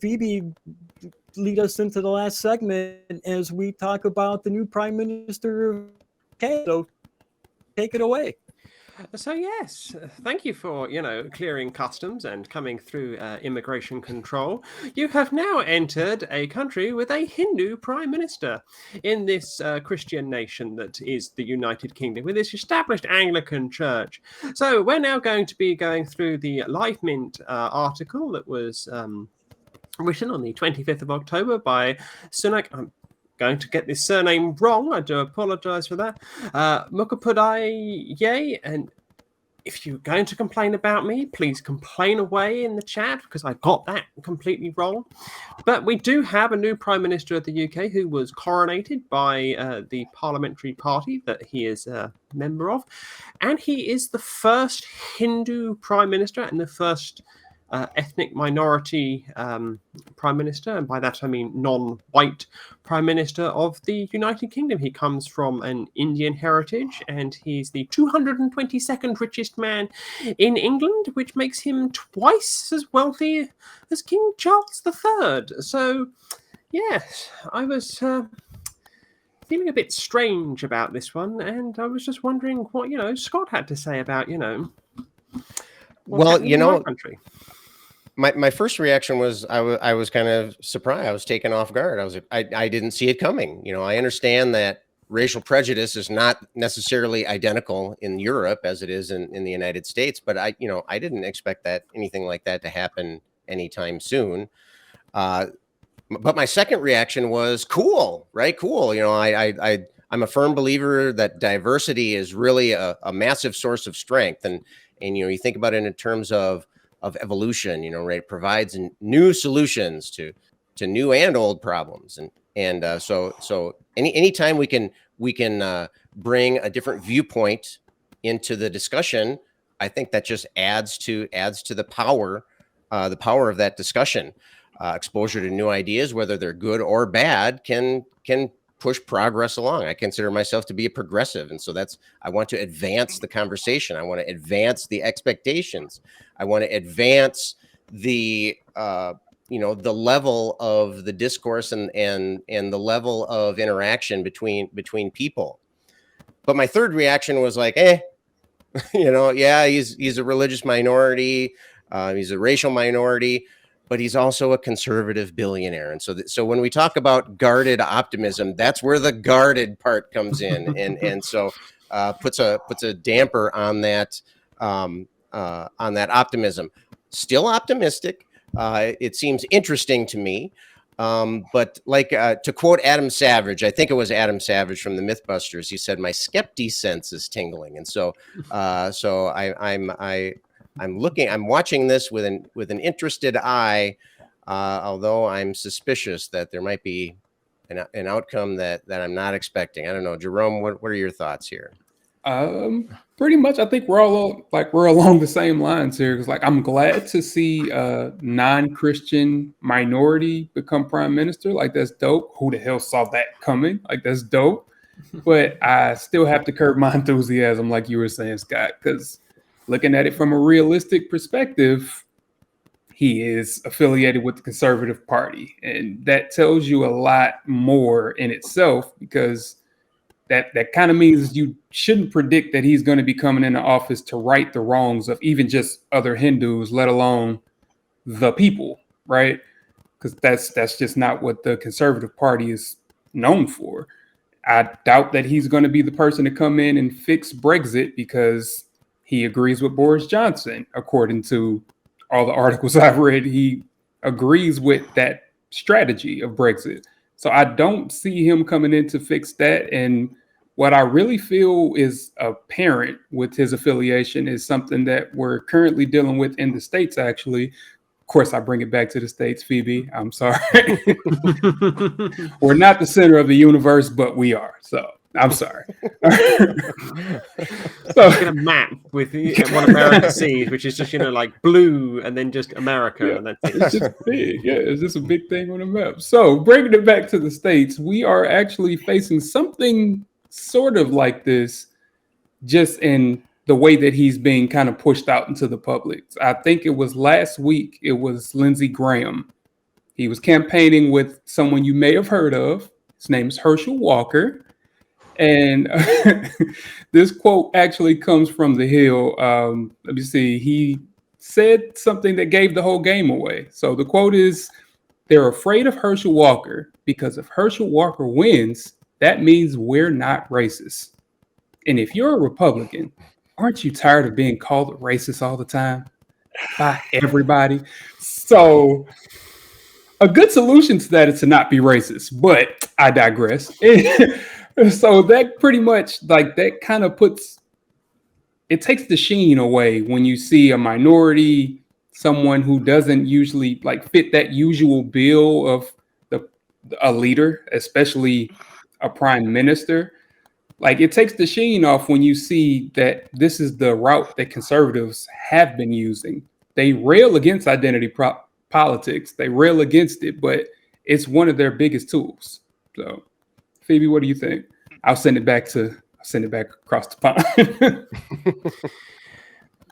Phoebe lead us into the last segment as we talk about the new Prime Minister of UK. So take it away. So yes, thank you for, clearing customs and coming through immigration control. You have now entered a country with a Hindu prime minister in this Christian nation that is the United Kingdom, with this established Anglican church. So we're now going to be going through the Live Mint article that was written on the 25th of October by Sunak. I'm going to get this surname wrong. I do apologise for that. Mukhopadhyay. And if you're going to complain about me, please complain away in the chat, because I got that completely wrong. But we do have a new Prime Minister of the UK who was coronated by the parliamentary party that he is a member of. And he is the first Hindu Prime Minister and the first ethnic minority Prime Minister, and by that I mean non-white Prime Minister of the United Kingdom. He comes from an Indian heritage, and he's the 222nd richest man in England, which makes him twice as wealthy as King Charles III. So, yes, I was feeling a bit strange about this one, and I was just wondering what, Scott had to say about, well, in my country. My first reaction was I was kind of surprised. I was taken off guard. I didn't see it coming. I understand that racial prejudice is not necessarily identical in Europe as it is in the United States, but I didn't expect anything like that to happen anytime soon. But my second reaction was cool, right? Cool. I'm a firm believer that diversity is really a massive source of strength, and you think about it in terms of evolution, right? It provides new solutions to new and old problems, and so anytime we can bring a different viewpoint into the discussion, I think that just adds to the power of that discussion. Exposure to new ideas, whether they're good or bad, can push progress along. I consider myself to be a progressive, and so I want to advance the conversation. I want to advance the expectations. I want to advance the the level of the discourse and the level of interaction between people. But my third reaction was like, yeah, he's a religious minority, he's a racial minority, but he's also a conservative billionaire. And so when we talk about guarded optimism, that's where the guarded part comes in, and so puts a damper on that optimism. Still optimistic. It seems interesting to me. But like to quote Adam Savage, I think it was Adam Savage from the Mythbusters, he said, "My skepti sense is tingling." And so I'm watching this with an interested eye, although I'm suspicious that there might be an outcome that I'm not expecting. I don't know, Jerome, what are your thoughts here? Pretty much, I think we're along the same lines here. Because I'm glad to see a non-Christian minority become prime minister. That's dope. Who the hell saw that coming? That's dope. But I still have to curb my enthusiasm, like you were saying, Scott, because looking at it from a realistic perspective, he is affiliated with the Conservative Party. And that tells you a lot more in itself, because that kind of means you shouldn't predict that he's going to be coming into office to right the wrongs of even just other Hindus, let alone the people, right? Because that's just not what the Conservative Party is known for. I doubt that he's going to be the person to come in and fix Brexit, because he agrees with Boris Johnson. According to all the articles I've read, he agrees with that strategy of Brexit. So I don't see him coming in to fix that. And what I really feel is apparent with his affiliation is something that we're currently dealing with in the States, actually. Of course, I bring it back to the States, Phoebe. I'm sorry. We're not the center of the universe, but we are. So I'm sorry. So get a map with what America sees, which is just blue and then just America. Yeah, and that's it's just big. Yeah, it's just a big thing on the map. So bringing it back to the States, we are actually facing something sort of like this, just in the way that he's being kind of pushed out into the public. I think it was last week. It was Lindsey Graham He was campaigning with someone you may have heard of. His name is Herschel Walker. And this quote actually comes from the Hill. Let me see. He said something that gave the whole game away. So the quote is, "They're afraid of Herschel Walker because if Herschel Walker wins, that means we're not racist. And if you're a Republican, aren't you tired of being called a racist all the time by everybody?" So a good solution to that is to not be racist, but I digress. So that pretty much, like, that kind of it takes the sheen away when you see a minority, someone who doesn't usually like fit that usual bill of a leader, especially a prime minister. Like, it takes the sheen off when you see that this is the route that conservatives have been using. They rail against identity politics. They rail against it, but it's one of their biggest tools. So, Phoebe, what do you think? I'll send it back across the pond.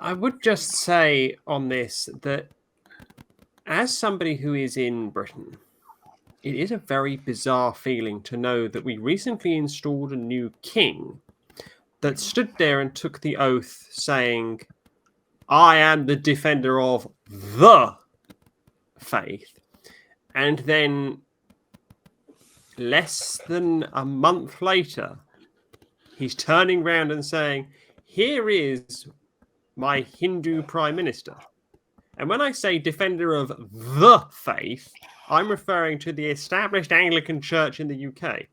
I would just say on this that as somebody who is in Britain, it is a very bizarre feeling to know that we recently installed a new king that stood there and took the oath saying, "I am the defender of the faith." And then less than a month later, he's turning around and saying, "Here is my Hindu prime minister." And when I say defender of the faith, I'm referring to the established Anglican Church in the UK.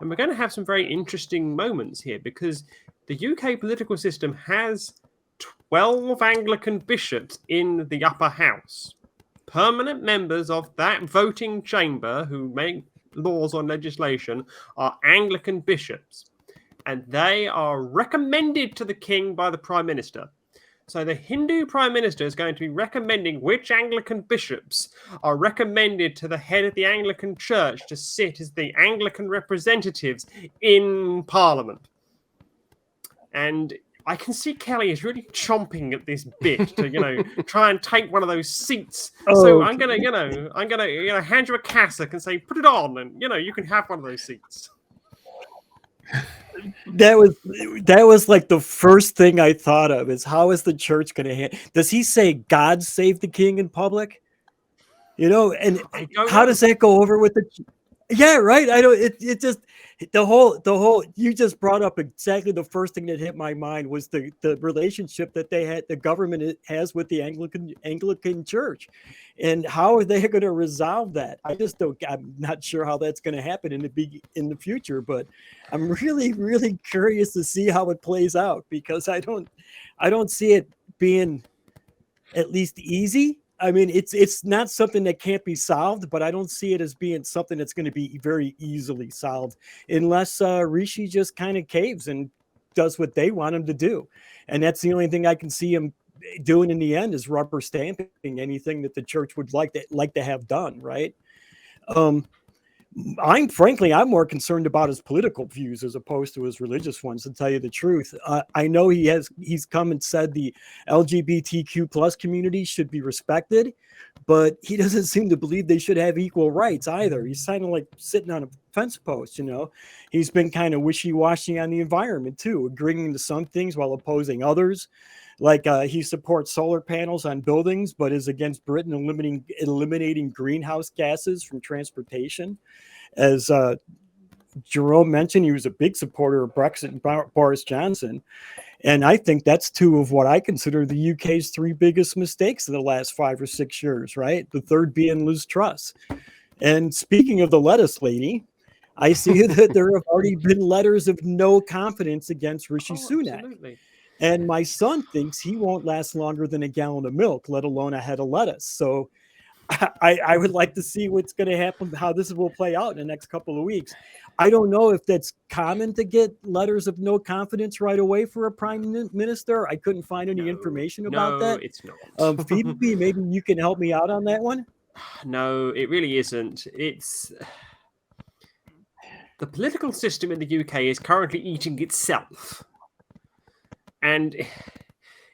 And we're going to have some very interesting moments here because the UK political system has 12 Anglican bishops in the upper house. Permanent members of that voting chamber who make laws on legislation are Anglican bishops. And they are recommended to the king by the prime minister. So the Hindu prime minister is going to be recommending which Anglican bishops are recommended to the head of the Anglican church to sit as the Anglican representatives in Parliament. And I can see Kelley is really chomping at this bit to, try and take one of those seats. So I'm gonna hand you a cassock and say, put it on, and you can have one of those seats. That was like the first thing I thought of is how is the church going to handle? Does he say God save the king in public? And how does that go over with the? Yeah, right. I don't. It just the whole. You just brought up exactly the first thing that hit my mind was the relationship that the government has with the Anglican Church, and how are they going to resolve that? I'm not sure how that's going to happen in the future, but I'm really, really curious to see how it plays out because I don't see it being at least easy. I mean, it's not something that can't be solved, but I don't see it as being something that's going to be very easily solved unless Rishi just kind of caves and does what they want him to do. And that's the only thing I can see him doing in the end is rubber stamping anything that the church would like to have done, right? I'm more concerned about his political views as opposed to his religious ones, to tell you the truth. I know he's come and said the LGBTQ plus community should be respected, but he doesn't seem to believe they should have equal rights either. He's kind of like sitting on a fence post, He's been kind of wishy-washy on the environment too, agreeing to some things while opposing others. Like he supports solar panels on buildings, but is against Britain eliminating greenhouse gases from transportation. As Jerome mentioned, he was a big supporter of Brexit and Boris Johnson. And I think that's two of what I consider the UK's three biggest mistakes in the last 5 or 6 years, right? The third being Liz Truss. And speaking of the lettuce lady, I see that there have already been letters of no confidence against Rishi Sunak. Absolutely. And my son thinks he won't last longer than a gallon of milk, let alone a head of lettuce. So I would like to see what's going to happen, how this will play out in the next couple of weeks. I don't know if that's common to get letters of no confidence right away for a prime minister. I couldn't find any information about that. No, it's not. Phoebe, maybe you can help me out on that one. No, it really isn't. It's the political system in the UK is currently eating itself. And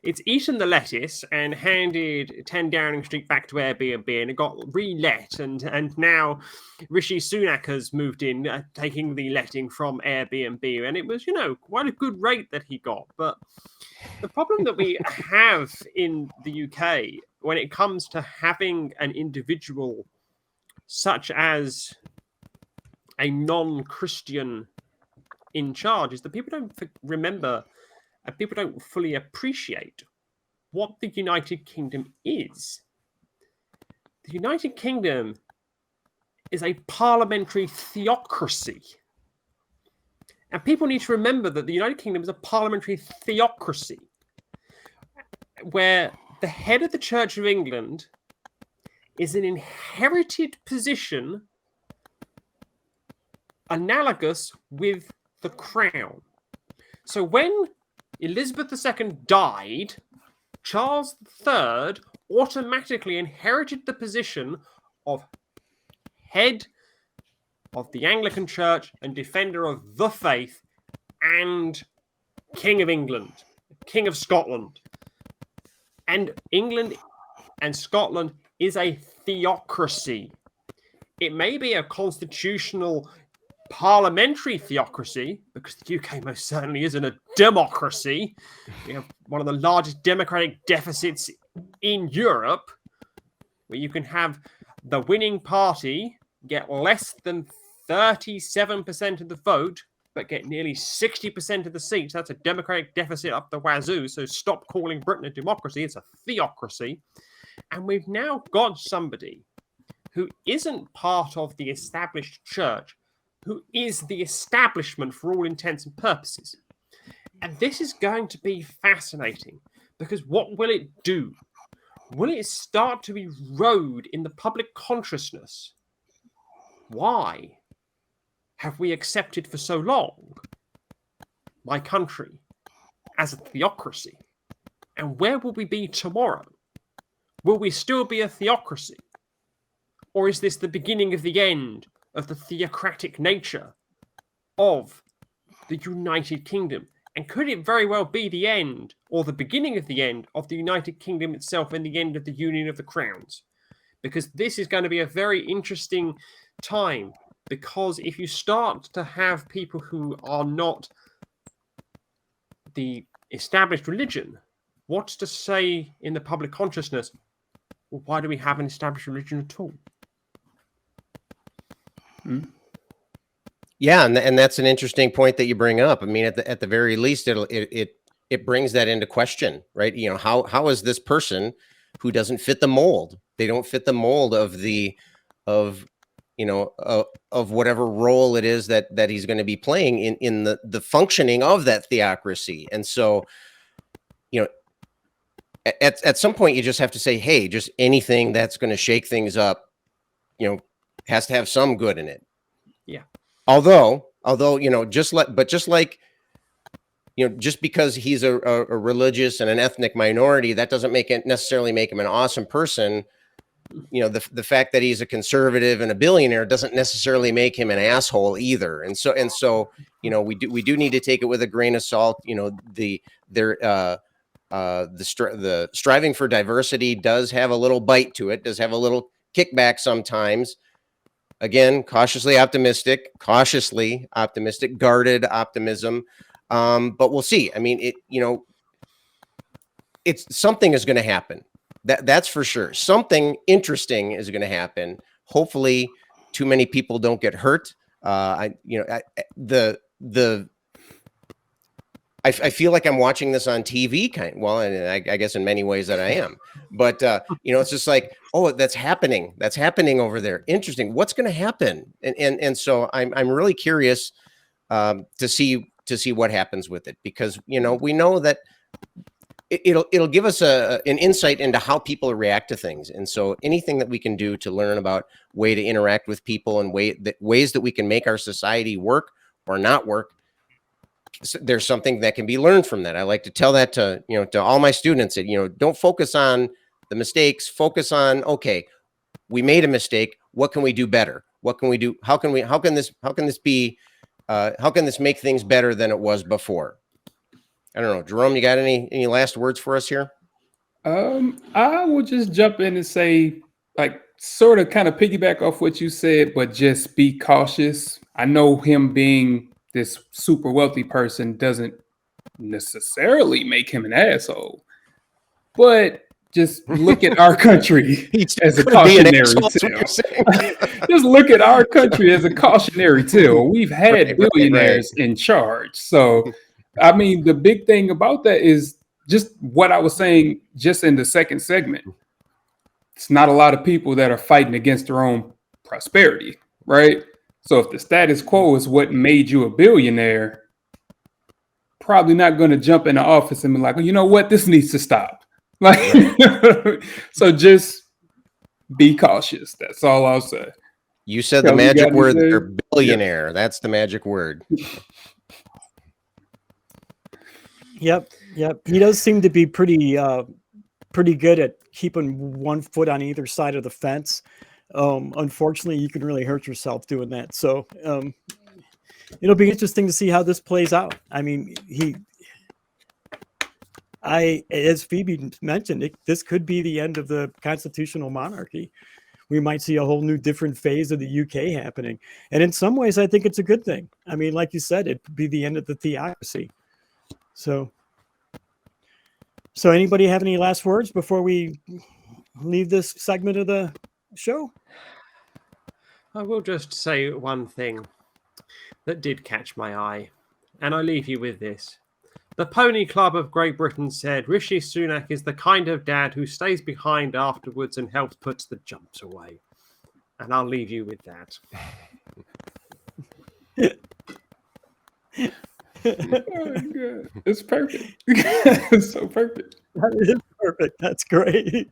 it's eaten the lettuce and handed 10 Downing Street back to Airbnb, and it got relet, and now Rishi Sunak has moved in, taking the letting from Airbnb, and it was, quite a good rate that he got. But the problem that we have in the UK when it comes to having an individual such as a non-Christian in charge is that people don't remember and people don't fully appreciate what the United Kingdom is. The United Kingdom is a parliamentary theocracy. And people need to remember that the United Kingdom is a parliamentary theocracy where the head of the Church of England is an inherited position analogous with the crown. So when Elizabeth II died, Charles III automatically inherited the position of head of the Anglican Church and defender of the faith and King of England, King of Scotland. And England and Scotland is a theocracy. It may be a constitutional parliamentary theocracy, because the UK most certainly isn't a democracy. We have one of the largest democratic deficits in Europe, where you can have the winning party get less than 37% of the vote, but get nearly 60% of the seats. That's a democratic deficit up the wazoo. So stop calling Britain a democracy. It's a theocracy. And we've now got somebody who isn't part of the established church, who is the establishment for all intents and purposes. And this is going to be fascinating, because what will it do? Will it start to erode in the public consciousness? Why have we accepted for so long my country as a theocracy? And where will we be tomorrow? Will we still be a theocracy? Or is this the beginning of the end of the theocratic nature of the United Kingdom? And could it very well be the end, or the beginning of the end, of the United Kingdom itself, and the end of the Union of the Crowns? Because this is going to be a very interesting time, because if you start to have people who are not the established religion, what's to say in the public consciousness, well, why do we have an established religion at all? Yeah, and that's an interesting point that you bring up. I mean, at the very least, it brings that into question, right? How is this person who doesn't fit the mold? They don't fit the mold of whatever role it is that he's going to be playing in the functioning of that theocracy. And so, at some point you just have to say, hey, just anything that's going to shake things up, has to have some good in it. Yeah. Although, just because he's a religious and an ethnic minority, that doesn't necessarily make him an awesome person. The fact that he's a conservative and a billionaire doesn't necessarily make him an asshole either. And so, we do need to take it with a grain of salt. The striving for diversity does have a little bite to it, does have a little kickback sometimes. Again, cautiously optimistic, guarded optimism. But we'll see. I mean, it's something is going to happen. That's for sure. Something interesting is going to happen. Hopefully, too many people don't get hurt. I feel like I'm watching this on TV, and I guess in many ways that I am. But it's just like, oh, that's happening. That's happening over there. Interesting. What's going to happen? And so I'm really curious to see what happens with it, because we know that it'll give us an insight into how people react to things. And so anything that we can do to learn about way to interact with people and ways that we can make our society work or not work, there's something that can be learned from that. I like to tell that to all my students that, don't focus on the mistakes, focus on, okay, we made a mistake. What can we do better? What can we do? How can this make things better than it was before? I don't know, Jerome, you got any last words for us here? I will just jump in and say, like, sort of kind of piggyback off what you said, but just be cautious. I know him being this super wealthy person doesn't necessarily make him an asshole, but just look at our country as a cautionary tale. Just look at our country as a cautionary tale. We've had billionaires in charge. So, I mean, the big thing about that is just what I was saying just in the second segment. It's not a lot of people that are fighting against their own prosperity, right? So if the status quo is what made you a billionaire, probably not going to jump in the office and be like, well, you know what, this needs to stop. Like, so just be cautious. That's all I'll say. You said the magic word there, billionaire. Yeah. That's the magic word. Yep. He does seem to be pretty good at keeping one foot on either side of the fence. Unfortunately, you can really hurt yourself doing that. So it'll be interesting to see how this plays out. I mean, as Phoebe mentioned, this could be the end of the constitutional monarchy. We might see a whole new different phase of the UK happening. And in some ways, I think it's a good thing. I mean, like you said, it could be the end of the theocracy. So anybody have any last words before we leave this segment of the show? I will just say one thing that did catch my eye, and I leave you with this. The Pony Club of Great Britain said Rishi Sunak is the kind of dad who stays behind afterwards and helps put the jumps away. And I'll leave you with that. Oh, God. It's perfect. It's so perfect. That is perfect. That's great.